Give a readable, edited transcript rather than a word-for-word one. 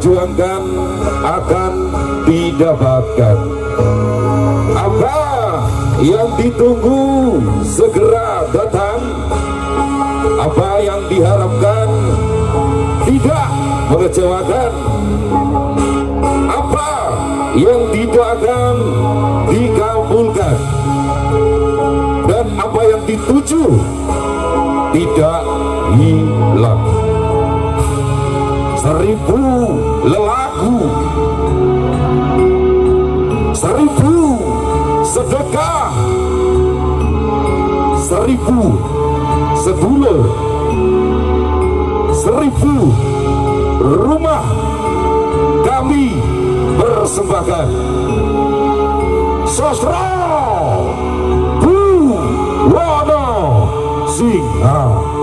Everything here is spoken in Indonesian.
perjuangkan akan didapatkan. Apa yang ditunggu segera datang. Apa yang diharapkan tidak mengecewakan. Apa yang didoakan dikabulkan. Dan apa yang dituju tidak hilang. 1000 lelaku, 1000 sedekah, 1000 sedulur, 1000 rumah kami persembahkan. Sosro Buwono Singhasari.